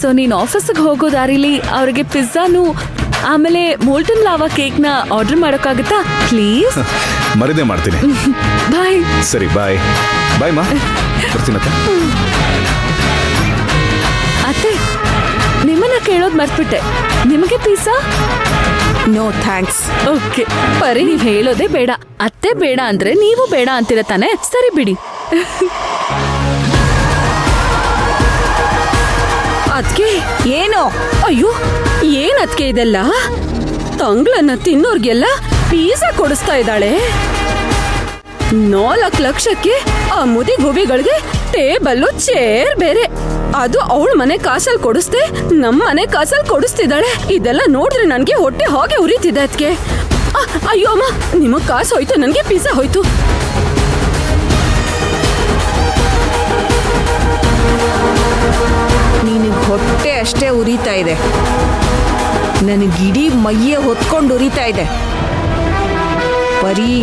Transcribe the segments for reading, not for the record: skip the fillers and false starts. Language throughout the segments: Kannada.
ಸೊ ನೀನ್ ಆಫೀಸ್ಗೆ ಹೋಗೋ ದಾರಿಲಿ ಅವ್ರಿಗೆ ಪಿಜ್ಜಾನು ಆಮೇಲೆ ಮೋಲ್ಟನ್ ಲಾವಾ ಕೇಕ್ನ ಆರ್ಡರ್ ಮಾಡೋಕ್ಕಾಗತ್ತಾ ಪ್ಲೀಸ್? ಮರಿದೇ ಮಾಡ್ತೀನಿ. ಬಾಯ್. ಸರಿ ಬಾಯ್. ಬಾಯ್ ಮಾ. ಬರ್ತೀನಕ್ಕ. ಅತ್ತೆ, ನಿಮ್ಮನ್ನ ಕೇಳೋದ್ ಮರ್ತ್ಬಿಟ್ಟೆ. ನಿಮಗೆ ಪಿಜ್ಜಾ? No thanks. ಓಕೆ ಪರಿ, ನೀವ್ ಹೇಳೋದೇ ಬೇಡ. ಅತ್ತೆ ಬೇಡ ಅಂದ್ರೆ ನೀವು ಬೇಡ ಅಂತೀರ ತಾನೆ? ಸರಿ ಬಿಡಿ. ಅದ್ಕೆ ಏನು? ಅಯ್ಯೋ, ಏನ್ ಅದ್ಕೆ ಇದೆಲ್ಲ? ತಂಗ್ಳನ್ನ ತಿನ್ನೋರ್ಗೆಲ್ಲ ಪಿಜ್ಜಾ ಕೊಡಿಸ್ತಾ ಇದ್ದಾಳೆ. 4 ಲಕ್ಷಕ್ಕೆ ಆ ಮುದಿ ಗುಬಿಗಳಿಗೆ ಟೇಬಲ್ಲು ಚೇರ್ ಬೇರೆ. ಅದು ಅವಳ ಮನೆ ಕಾಸಲ್ಲಿ ಕೊಡಿಸ್ದೆ, ನಮ್ಮ ಮನೆ ಕಾಸಲ್ಲಿ ಕೊಡಿಸ್ತಿದ್ದಾಳೆ. ಇದೆಲ್ಲ ನೋಡಿದ್ರೆ ನನ್ಗೆ ಹೊಟ್ಟೆ ಹಾಗೆ ಉರಿತಿದೆ ಅದ್ಕೆ. ಅಯ್ಯೋ ಅಮ್ಮ, ನಿಮಗ್ ಕಾಸು ಹೋಯ್ತು, ನನ್ಗೆ ಪಿಜ್ಜಾ ಹೋಯ್ತು. ನಿನಗೆ ಹೊಟ್ಟೆ ಅಷ್ಟೇ ಉರಿತಾ ಇದೆ, ನನಗಿಡೀ ಮೈಯೇ ಹೊತ್ಕೊಂಡು ಉರಿತಾ ಇದೆ. ಬರೀ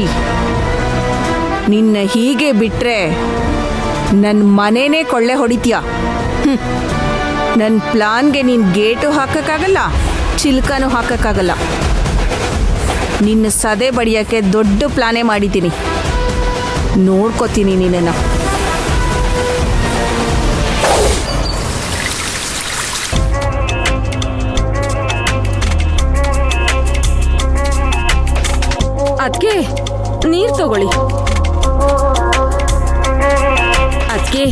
ನಿನ್ನ ಹೀಗೆ ಬಿಟ್ರೆ ನನ್ನ ಮನೇನೇ ಕೊಳ್ಳೆ ಹೊಡಿತೀಯ. ನನ್ನ ಪ್ಲಾನ್ಗೆ ನೀನು ಗೇಟು ಹಾಕಕ್ಕಾಗಲ್ಲ, ಚಿಲ್ಕನೂ ಹಾಕಕ್ಕಾಗಲ್ಲ. ನಿನ್ನ ಸದೆ ಬಡಿಯೋಕ್ಕೆ ದೊಡ್ಡ ಪ್ಲಾನೇ ಮಾಡಿದ್ದೀನಿ. ನೋಡ್ಕೋತೀನಿ ನಿನ್ನನ್ನು. ಅದ್ಕೆ ನೀರ್ ತಗೊಳ್ಳಿ. ಅದ್ಕೆ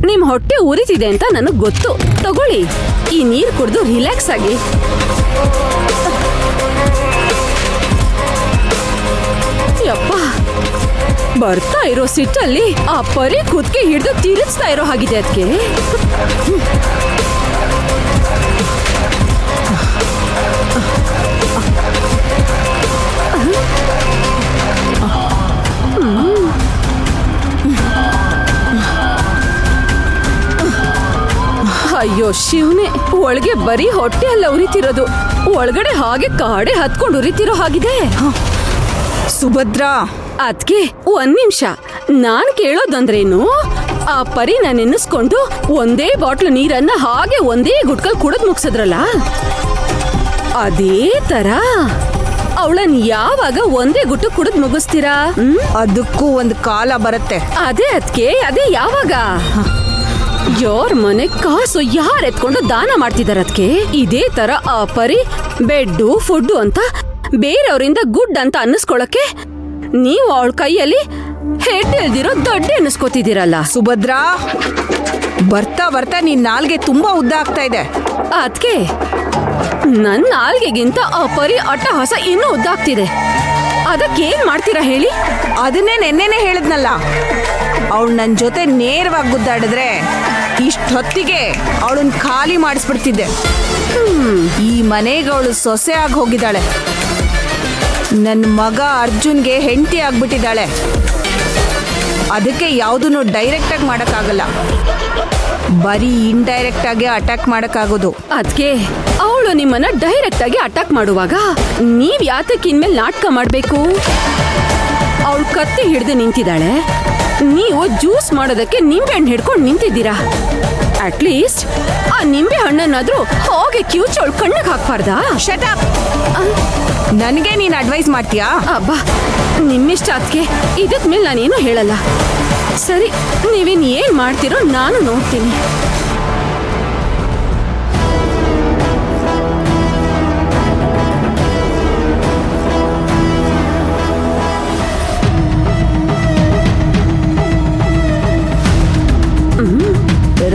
ನಿಮ್ ಹೊಟ್ಟೆ ಉರಿತಿದೆ ಅಂತ ನನಗ್ ಗೊತ್ತು. ತಗೊಳ್ಳಿ, ಈ ನೀರ್ ಕುಡ್ದು ರಿಲ್ಯಾಕ್ಸ್ ಆಗಿ. ಯಪ್ಪ, ಬರ್ತಾ ಇರೋ ಸಿಟ್ಟಲ್ಲಿ ಆ ಪರಿ ಕುದ್ಕೆ ಹಿಡಿದು ತಿರುಗಿಸ್ತಾ ಇರೋ ಹಾಗಿದೆ ಅದ್ಕೆ. ಅಯ್ಯೋ ಶಿವನೇ, ಒಳಗೆ ಬರೀ ಹೊಟ್ಟೆ ಅಲ್ಲ ಉರಿತಿರೋದು, ಒಳಗಡೆ ಹಾಗೆ ಕಾಡೆ ಹತ್ಕೊಂಡು ಉರಿತಿರೋ ಹಾಗಿದೆ. ಸುಭದ್ರಾ, ಅದ್ಕೆ ಒಂದ್ ನಿಮಿಷ, ನಾನ್ ಕೇಳೋದಂದ್ರೇನು, ಆ ಪರಿ ನಾನು ನೆನೆಸ್ಕೊಂಡು ಒಂದೇ ಬಾಟ್ಲು ನೀರನ್ನ ಹಾಗೆ ಒಂದೇ ಗುಟ್ಕಲ್ ಕುಡಿದ್ ಮುಗ್ಸದ್ರಲ್ಲ, ಅದೇ ತರ ಅವಳನ್ ಯಾವಾಗ ಒಂದೇ ಗುಟ್ಟು ಕುಡಿದ್ ಮುಗಿಸ್ತೀರಾ? ಅದಕ್ಕೂ ಒಂದು ಕಾಲ ಬರುತ್ತೆ. ಅದೇ ಅದ್ಕೆ, ಅದೇ ಯಾವಾಗ? ಯಾರ್ ಮನೆ ಕಾಸು ಯಾರ್ ಎತ್ಕೊಂಡು ದಾನ ಮಾಡ್ತಿದಾರ ಅದ್ಕೆ? ಇದೇ ತರ ಆ ಪರಿ ಬೆಡ್ಡು ಫುಡ್ಡು ಅಂತ ಬೇರೆಯವರಿಂದ ಗುಡ್ ಅಂತ ಅನ್ನಿಸ್ಕೊಳಕ್ಕೆ ನೀವು ಅವಳ ಕೈಯಲ್ಲಿ ಹೆಡ್ ಎಳ್ದಿರೋ ದೊಡ್ಡ ಅನ್ನಿಸ್ಕೋತಿದ್ದೀರಲ್ಲ. ಸುಭದ್ರಾ, ಬರ್ತಾ ಬರ್ತಾ ನಿನ್ ನಾಲ್ಗೆ ತುಂಬಾ ಉದ್ದ ಆಗ್ತಾ ಇದೆ. ಅದ್ಕೆ ನನ್ನ ನಾಲ್ಗೆಗಿಂತ ಆ ಪರಿ ಅಟ್ಟಹಾಸ ಇನ್ನೂ ಉದ್ದ ಆಗ್ತಿದೆ. ಅದಕ್ಕೇನ್ ಮಾಡ್ತೀರಾ ಹೇಳಿ? ಅದನ್ನೇ ನೆನ್ನೆನೆ ಹೇಳಿದ್ನಲ್ಲ, ಅವಳು ನನ್ನ ಜೊತೆ ನೇರವಾಗಿ ಗುದ್ದಾಡಿದ್ರೆ ಇಷ್ಟೊತ್ತಿಗೆ ಅವಳನ್ನ ಖಾಲಿ ಮಾಡಿಸ್ಬಿಡ್ತಿದ್ದೆ. ಈ ಮನೆಗೆ ಅವಳು ಸೊಸೆ ಆಗಿ ಹೋಗಿದ್ದಾಳೆ. ನನ್ನ ಮಗ ಅರ್ಜುನ್ಗೆ ಹೆಂಡತಿ ಆಗ್ಬಿಟ್ಟಿದ್ದಾಳೆ. ಅದಕ್ಕೆ ಯಾವುದನ್ನು ಡೈರೆಕ್ಟಾಗಿ ಮಾಡೋಕ್ಕಾಗಲ್ಲ, ಬರೀ ಇಂಡೈರೆಕ್ಟ್ ಆಗಿ ಅಟ್ಯಾಕ್ ಮಾಡೋಕ್ಕಾಗೋದು. ಅದ್ಕೆ ಅವಳು ನಿಮ್ಮನ್ನ ಡೈರೆಕ್ಟ್ ಆಗಿ ಅಟ್ಯಾಕ್ ಮಾಡುವಾಗ ನೀವ್ ಯಾತಕ್ಕೆ ಇನ್ಮೇಲೆ ನಾಟಕ ಮಾಡ್ಬೇಕು? ಅವಳು ಕತ್ತಿ ಹಿಡ್ದು ನಿಂತಿದ್ದಾಳೆ, ನೀವು ಜ್ಯೂಸ್ ಮಾಡೋದಕ್ಕೆ ನಿಂಬೆ ಹಣ್ಣು ಹಿಡ್ಕೊಂಡು ನಿಂತಿದ್ದೀರಾ. ಅಟ್ಲೀಸ್ಟ್ ಆ ನಿಂಬೆ ಹಣ್ಣನ್ನಾದ್ರೂ ಹಾಗೆ ಕಿವುಚಿ ಅವಳು ಕಣ್ಣಿಗೆ ಹಾಕ್ಬಾರ್ದಾ? Shut up. ನನಗೆ ನೀನು ಅಡ್ವೈಸ್ ಮಾಡ್ತೀಯಾ? ಅಬ್ಬಾ, ನಿಮ್ಮಿಷ್ಟ ಅದ್ಕೆ, ಇದಕ್ ಮೇಲೆ ನಾನೇನು ಹೇಳಲ್ಲ. ಸರಿ, ನೀವೇನ್ ಏನ್ ಮಾಡ್ತೀರೋ ನಾನು ನೋಡ್ತೀನಿ.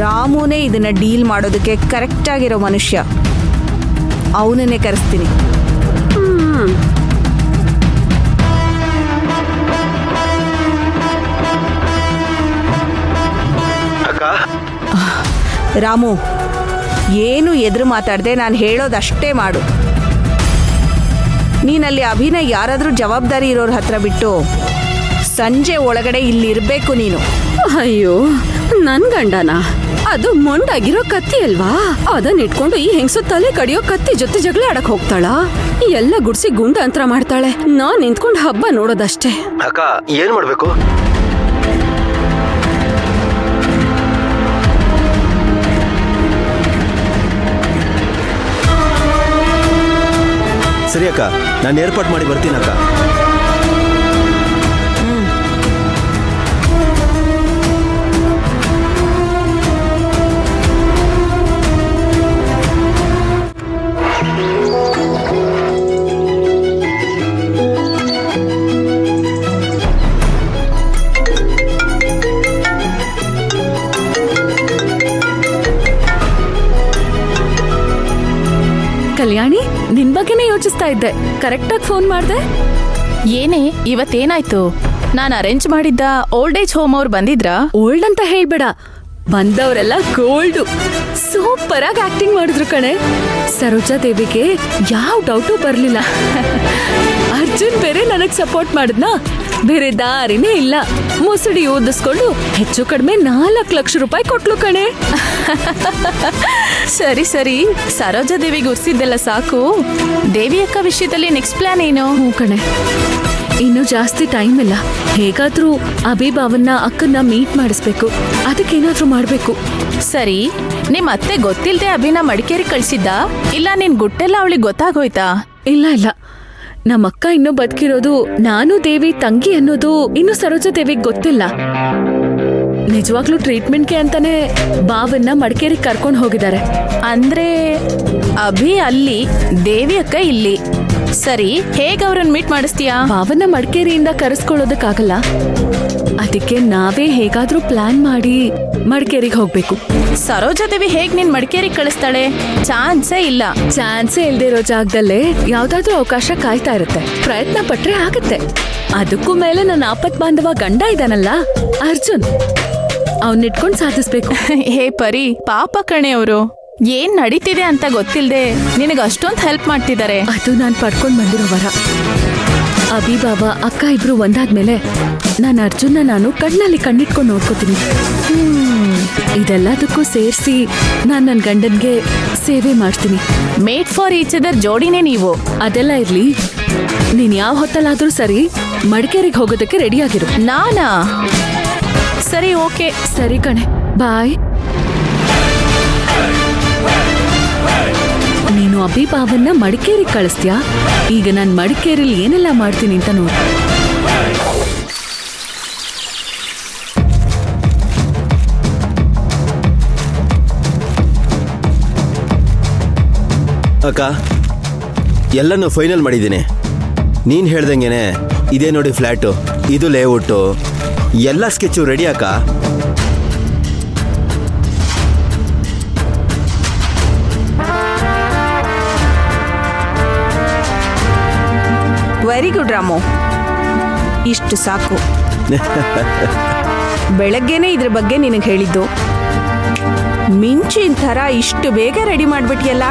ರಾಮುನೇ ಇದನ್ನ ಡೀಲ್ ಮಾಡೋದಕ್ಕೆ ಕರೆಕ್ಟ್ ಆಗಿರೋ ಮನುಷ್ಯ. ಅವನನ್ನೇ ಕರೆಸ್ತೀನಿ. ರಾಮು, ಏನು ಎದುರು ಮಾತಾಡದೆ ನಾನು ಹೇಳೋದಷ್ಟೇ ಮಾಡು. ನೀನಲ್ಲಿ ಅಭಿನಯ್ ಯಾರಾದ್ರೂ ಜವಾಬ್ದಾರಿ ಇರೋರ ಹತ್ರ ಬಿಟ್ಟು ಸಂಜೆ ಒಳಗಡೆ ಇಲ್ಲಿರ್ಬೇಕು ನೀನು. ಅಯ್ಯೋ, ನನ್ ಗಂಡನ ಅದು ಮೊಂಡಾಗಿರೋ ಕತ್ತಿ ಅಲ್ವಾ? ಅದನ್ನ ಇಟ್ಕೊಂಡು ಈ ಹೆಂಗಸು ತಲೆ ಕಡಿಯೋ ಕತ್ತಿ ಜೊತೆ ಜಗಳ ಆಡಕ್ ಹೋಗ್ತಾಳ? ಎಲ್ಲ ಗುಡ್ಸಿ ಗುಂಡ ಅಂತರ ಮಾಡ್ತಾಳೆ. ನಾನ್ ನಿಂತ್ಕೊಂಡು ಹಬ್ಬ ನೋಡೋದಷ್ಟೇ. ಅಕ್ಕ, ಏನ್ ಮಾಡ್ಬೇಕು? ಸರಿ ಅಕ್ಕ, ನಾನು ಏರ್ಪಾಟ್ ಮಾಡಿ ಬರ್ತೀನಿ ಅಕ್ಕ. ಕಲ್ಯಾಣಿ, ನಿನ್ ಬಗ್ಗೆನೇ ಯೋಚಿಸ್ತಾ ಇದ್ದೆ. ಕರೆಕ್ಟಾಗಿ ಫೋನ್ ಮಾಡ್ದೆ. ಏನೇ ಇವತ್ತೇನಾಯ್ತು? ನಾನು ಅರೇಂಜ್ ಮಾಡಿದ್ದ ಓಲ್ಡ್ ಏಜ್ ಹೋಮ್ ಅವ್ರು ಬಂದಿದ್ರಾ? ಓಲ್ಡ್ ಅಂತ ಹೇಳ್ಬೇಡ, ಬಂದವರೆಲ್ಲ ಗೋಲ್ಡು. ಸೂಪರ್ ಆಗಿ ಆಕ್ಟಿಂಗ್ ಮಾಡಿದ್ರು ಕಣೆ. ಸರೋಜಾ ದೇವಿಗೆ ಯಾವ ಡೌಟು ಬರ್ಲಿಲ್ಲ. ಅರ್ಜುನ್ ಬೇರೆ ನನಗ್ ಸಪೋರ್ಟ್ ಮಾಡಿದ್ನಾ, ಬೇರೆ ದಾರಿನೇ ಇಲ್ಲ. ಮುಸುಡಿ ಓದಿಸ್ಕೊಂಡು ಹೆಚ್ಚು ಕಡಿಮೆ 4 ಲಕ್ಷ ರೂಪಾಯಿ ಕೊಟ್ಲು ಕಣೆ. ಸರಿ ಸರಿ, ಸರೋಜಾ ದೇವಿಗೆ ಉರ್ಸಿದ್ದೆಲ್ಲ ಸಾಕು. ದೇವಿ ಅಕ್ಕ ವಿಷಯದಲ್ಲಿ ನೆಕ್ಸ್ಟ್ ಪ್ಲಾನ್ ಏನು? ಹ್ಞೂ ಕಣೆ, ಇನ್ನು ಜಾಸ್ತಿ ಟೈಮ್ ಇಲ್ಲ. ಹೇಗಾದ್ರೂ ಅಭಿಭಾವನ್ನ ಅಕ್ಕನ್ನ ಮೀಟ್ ಮಾಡಿಸ್ಬೇಕು. ಅದಕ್ಕೇನಾದ್ರೂ ಮಾಡ್ಬೇಕು. ಸರಿ, ನಿಮ್ ಅತ್ತೆ ಗೊತ್ತಿಲ್ದೆ ಅಭಿನ ಮಡಿಕೇರಿ ಕಳ್ಸಿದ್ದ, ಇಲ್ಲ ನಿನ್ ಗುಟ್ಟೆಲ್ಲ ಅವಳಿಗೆ ಗೊತ್ತಾಗೋಯ್ತಾ? ಇಲ್ಲ ಇಲ್ಲ, ನಮ್ಮ ಅಕ್ಕ ಇನ್ನೂ ಬದುಕಿರೋದು, ನಾನು ದೇವಿ ತಂಗಿ ಅನ್ನೋದು ಇನ್ನು ಸರೋಜಾ ದೇವಿಗೆ ಗೊತ್ತಿಲ್ಲ. ನಿಜವಾಗ್ಲೂ ಟ್ರೀಟ್ಮೆಂಟ್ಗೆ ಅಂತಾನೆ ಬಾವನ್ನ ಮಡಿಕೇರಿ ಕರ್ಕೊಂಡು ಹೋಗಿದ್ದಾರೆ. ಅಂದ್ರೆ ಅಭಿ ಅಲ್ಲಿ, ದೇವಿ ಅಕ್ಕ ಇಲ್ಲಿ. ಸರಿ, ಹೇಗ್ ಅವ್ರನ್ನ ಮೀಟ್ ಮಾಡಿಸ್ತೀಯಾ? ಬಾವನ್ನ ಮಡಿಕೇರಿಯಿಂದ ಕರೆಸ್ಕೊಳ್ಳೋದಕ್ಕಾಗಲ್ಲ. ಅದಕ್ಕೆ ನಾವೇ ಹೇಗಾದ್ರೂ ಪ್ಲಾನ್ ಮಾಡಿ ಮಡಿಕೇರಿಗೆ ಹೋಗ್ಬೇಕು. ಸರೋಜಾ ದೇವಿ ಹೇಗ್ ನಿನ್ ಮಡಿಕೇರಿ ಕಳಿಸ್ತಾಳೆ? ಚಾನ್ಸೇ ಇಲ್ಲ. ಚಾನ್ಸೇ ಇಲ್ದೇ ಇರೋ ಜಾಗದಲ್ಲೇ ಯಾವ್ದಾದ್ರೂ ಅವಕಾಶ ಕಾಯ್ತಾ ಇರುತ್ತೆ. ಪ್ರಯತ್ನ ಪಟ್ರೆ ಆಗತ್ತೆ. ಅದಕ್ಕೂ ಮೇಲೆ ನನ್ನ ಆಪತ್ ಬಾಂಧವ ಗಂಡ ಇದಾನಲ್ಲ ಅರ್ಜುನ್, ಅವನ್ನಿಟ್ಕೊಂಡು ಸಾಧಿಸ್ಬೇಕು. ಹೇ ಪರಿ, ಪಾಪ ಕಣೆ ಅವರು. ಏನ್ ನಡೀತಿದೆ ಅಂತ ಗೊತ್ತಿಲ್ದೆ ನಿನಗೆ ಅಷ್ಟೊಂದು ಹೆಲ್ಪ್ ಮಾಡ್ತಿದ್ದಾರೆ. ಅದು ನಾನ್ ಪಡ್ಕೊಂಡ್ ಬಂದಿರೋ ವರ. ಅಭಿಭಾವ ಅಕ್ಕ ಇಬ್ರು ಒಂದಾದ್ಮೇಲೆ ನಾನು ಅರ್ಜುನ್ನ ನಾನು ಕಣ್ಣಲ್ಲಿ ಕಣ್ಣಿಟ್ಕೊಂಡು ನೋಡ್ಕೋತೀನಿ. ಇದೆಲ್ಲದಕ್ಕೂ ಸೇರಿಸಿ ನಾನ್ ನನ್ನ ಗಂಡನ್ಗೆ ಸೇವೆ ಮಾಡ್ತೀನಿ. ಮೇಡ್ ಫಾರ್ ಈಚ್ ಅದರ್ ಜೋಡಿನೇ ನೀವು. ಅದೆಲ್ಲ ಇರ್ಲಿ, ನೀನ್ ಯಾವ ಹೊತ್ತಲ್ಲಾದ್ರೂ ಸರಿ ಮಡಿಕೇರಿಗೆ ಹೋಗೋದಕ್ಕೆ ರೆಡಿ ಆಗಿರು. ನಾನಾ? ಸರಿ, ಓಕೆ. ಸರಿ ಕಣೆ, ಬಾಯ್. ನೀನು ಅಭಿಭಾವನ್ನ ಮಡಿಕೇರಿಗೆ ಕಳಿಸ್ತೀಯಾ? ಈಗ ನಾನು ಮಡಿಕೇರಿಲಿ ಏನೆಲ್ಲ ಮಾಡ್ತೀನಿ ಅಂತ ನೋಡು. ಅಕ್ಕ, ಎಲ್ಲನೂ ಫೈನಲ್ ಮಾಡಿದ್ದೀನಿ. ನೀನು ಹೇಳ್ದಂಗೆನೆ ಇದೇ ನೋಡಿ ಫ್ಲ್ಯಾಟು, ಇದು ಲೇಔಟು, ಎಲ್ಲ ಸ್ಕೆಚ್ಚು ರೆಡಿ ಅಕ್ಕ. ವೆರಿ ಗುಡ್ ರಾಮು, ಇಷ್ಟು ಸಾಕು. ಬೆಳಗ್ಗೆನೆ ಇದ್ರ ಬಗ್ಗೆ ನಿನಗೆ ಹೇಳಿದ್ದು. ಮಿಂಚಿನ ಥರ ಇಷ್ಟು ಬೇಗ ರೆಡಿ ಮಾಡ್ಬಿಟ್ಟಿಯಲ್ಲ.